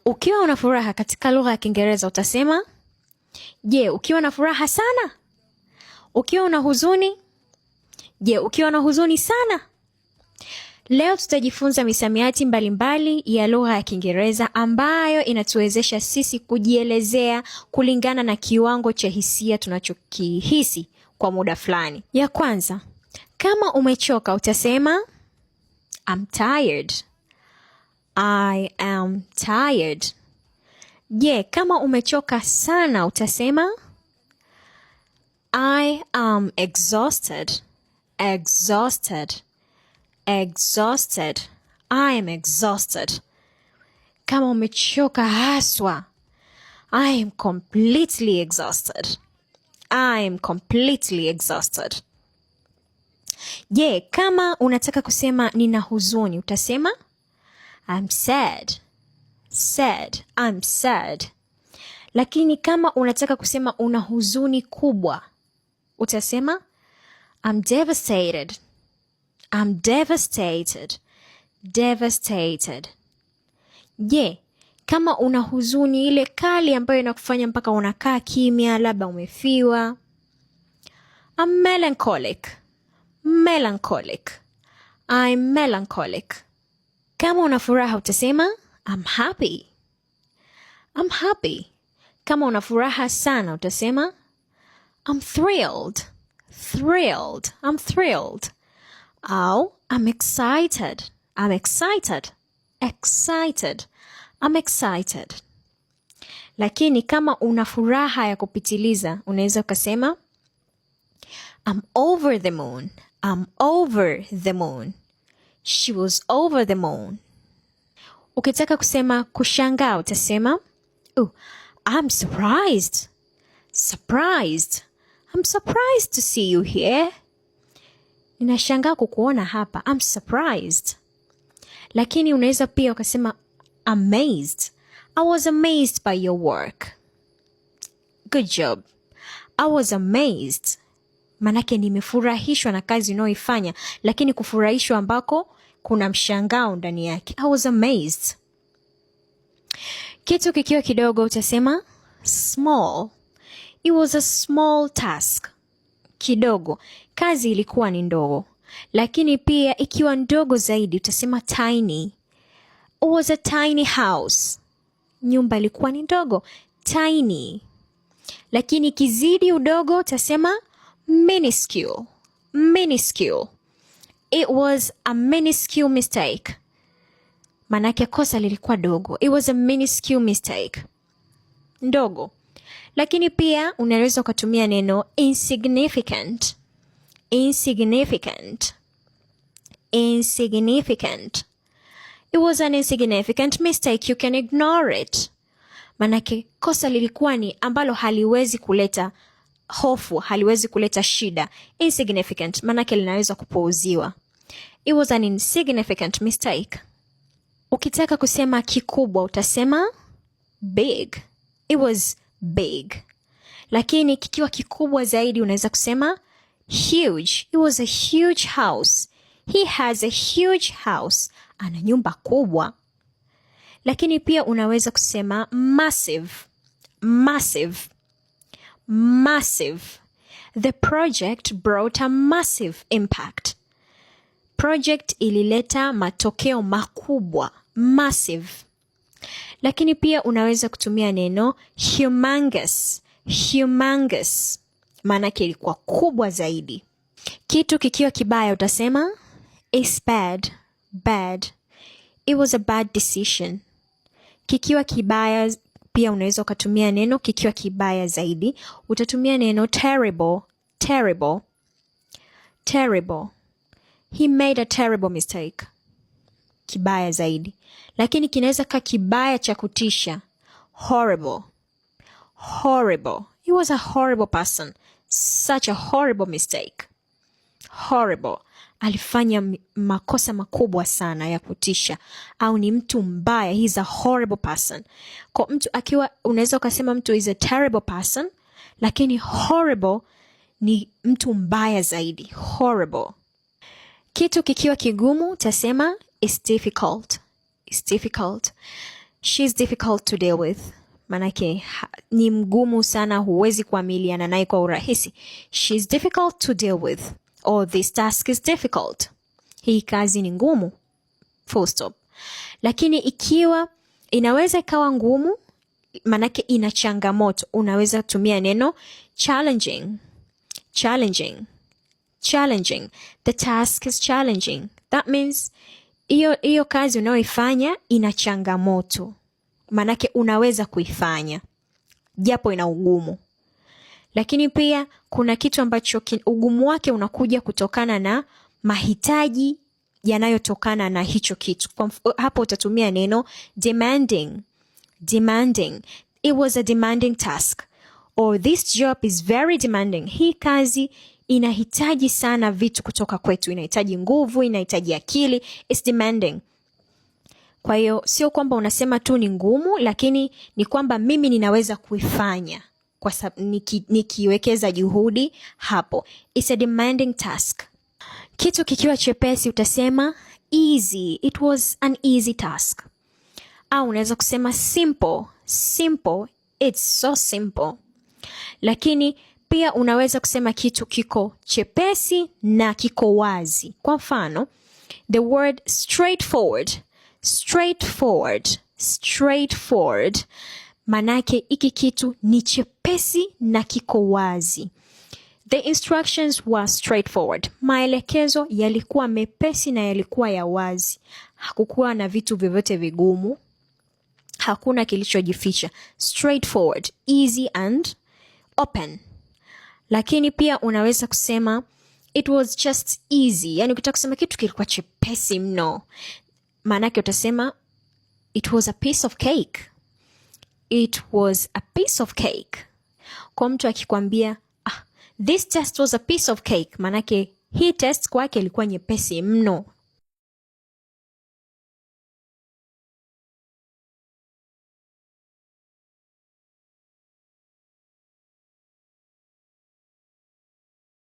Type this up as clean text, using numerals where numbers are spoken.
Ukiwa una furaha katika lugha ya Kiingereza utasema, je, ukiwa na furaha sana? Ukiwa una huzuni? Je, ukiwa na huzuni sana? Leo tutajifunza misamiati mbalimbali ya lugha ya Kiingereza ambayo inatuwezesha sisi kujielezea kulingana na kiwango cha hisia tunachokihisi kwa muda fulani. Ya kwanza, kama umechoka utasema I'm tired. I am tired. Je, kama umechoka sana utasema I am exhausted. Exhausted. Exhausted. I am exhausted. Kama umechoka haswa, I am completely exhausted. I am completely exhausted. Je, kama unataka kusema nina huzuni utasema I'm sad. Sad. I'm sad. Lakini kama unataka kusema una huzuni kubwa utasema I'm devastated. I'm devastated. Devastated. Je, kama una huzuni ile kali ambayo inakufanya mpaka unakaa kimya, labda umefiwa, I'm melancholic. Melancholic. I'm melancholic. Kama una furaha utasema I'm happy. I'm happy. Kama una furaha sana utasema I'm thrilled. Thrilled. I'm thrilled. Au I'm excited. I'm excited. Excited. I'm excited. Lakini kama una furaha ya kupitiliza unaweza ukasema I'm over the moon. I'm over the moon. She was over the moon. Ukitaka kusema kushangaa utasema I'm surprised. Surprised. I'm surprised to see you here. Ninashangaa kukuona hapa. I'm surprised. Lakini unaweza pia ukasema amazed. I was amazed by your work. Good job. I was amazed. Manake nimefurahishwa na kazi unayoifanya, lakini kufurahishwa ambako kuna mshangao ndani yake. I was amazed. Kitu kikiwa kidogo utasema small. It was a small task. Kidogo. Kazi ilikuwa ni ndogo. Lakini pia ikiwa ndogo zaidi utasema tiny. It was a tiny house. Nyumba ilikuwa ni ndogo. Tiny. Lakini kizidi udogo utasema minuscule. Minuscule. It was a minuscule mistake. Manake kosa lilikuwa dogo. It was a minuscule mistake. Ndogo. Lakini pia unaweza kutumia neno insignificant. Insignificant. Insignificant. It was an insignificant mistake. You can ignore it. Manake kosa lilikuwa ni ambalo haliwezi kuleta hofu, haliwezi kuleta shida. Insignificant. Manake linaweza kupuuziwa. It was an insignificant mistake. Ukitaka kusema kikubwa utasema big. It was big. Lakini kikiwa kikubwa zaidi unaweza kusema huge. It was a huge house. He has a huge house. Ana nyumba kubwa. Lakini pia unaweza kusema massive. Massive. Massive. The project brought a massive impact. Project ilileta matokeo makubwa. Massive. Lakini pia unaweza kutumia neno humongous. Humongous. Maanake ilikuwa kubwa zaidi. Kitu kikiwa kibaya utasema it's bad. Bad. It was a bad decision. Kikiwa kibaya pia unaweza ukatumia neno kikiwa kibaya zaidi. Utatumia neno terrible. Terrible. Terrible. He made a terrible mistake. Kibaya zaidi. Lakini kinaweza kuwa kibaya cha kutisha. Horrible. Horrible. He was a horrible person. Such a horrible mistake. Horrible. Alifanya makosa makubwa sana ya kutisha. Au ni mtu mbaya. He's a horrible person. Kwa mtu akiwa unaweza ukasema mtu is a terrible person. Lakini horrible ni mtu mbaya zaidi. Horrible. Kitu kikiwa kigumu utasema it's difficult. It's difficult. She's difficult to deal with. Manake ni mgumu sana, huwezi kuamiliana naye kwa urahisi. She's difficult to deal with. Or this task is difficult. Hii kazi ni ngumu. Full stop. Lakini ikiwa inaweza ikawa ngumu, manake ina changamoto, unaweza tumia neno challenging. Challenging. Challenging. The task is challenging. That means hiyo kazi unayoifanya ina changamoto. Manake unaweza kuifanya japo ina ugumu. Lakini pia kuna kitu ambacho ugumu wake unakuja kutokana na mahitaji yanayotokana na hicho kitu. Hapo utatumia neno demanding. Demanding. It was a demanding task. Or this job is very demanding. Hii kazi inahitaji sana vitu kutoka kwetu. Inahitaji nguvu, inahitaji akili. It's demanding. Kwa hiyo sio kwamba unasema tu ni ngumu, lakini ni kwamba mimi ninaweza kuifanya kwa sababu nikiwekeza juhudi hapo. It's a demanding task. Kitu kikiwa chepesi utasema easy. It was an easy task. Au unaweza kusema simple. Simple. It's so simple. Lakini pia unaweza kusema kitu kiko chepesi na kiko wazi. Kwa mfano, the word straightforward. Straightforward. Straightforward. Manake iki kitu ni chepesi na kiko wazi. The instructions were straightforward. Maelekezo yalikuwa mepesi na yalikuwa ya wazi. Hakukuwa na vitu vyovyote vigumu. Hakuna kilichojificha. Straightforward, easy and open. Lakini pia unaweza kusema it was just easy. Yani ukitaka kusema kitu kilikuwa chepesi mno, maanake utasema it was a piece of cake. It was a piece of cake. Kwa mtu akikwambia this test was a piece of cake, maanake hii test kwake ilikuwa nyepesi mno.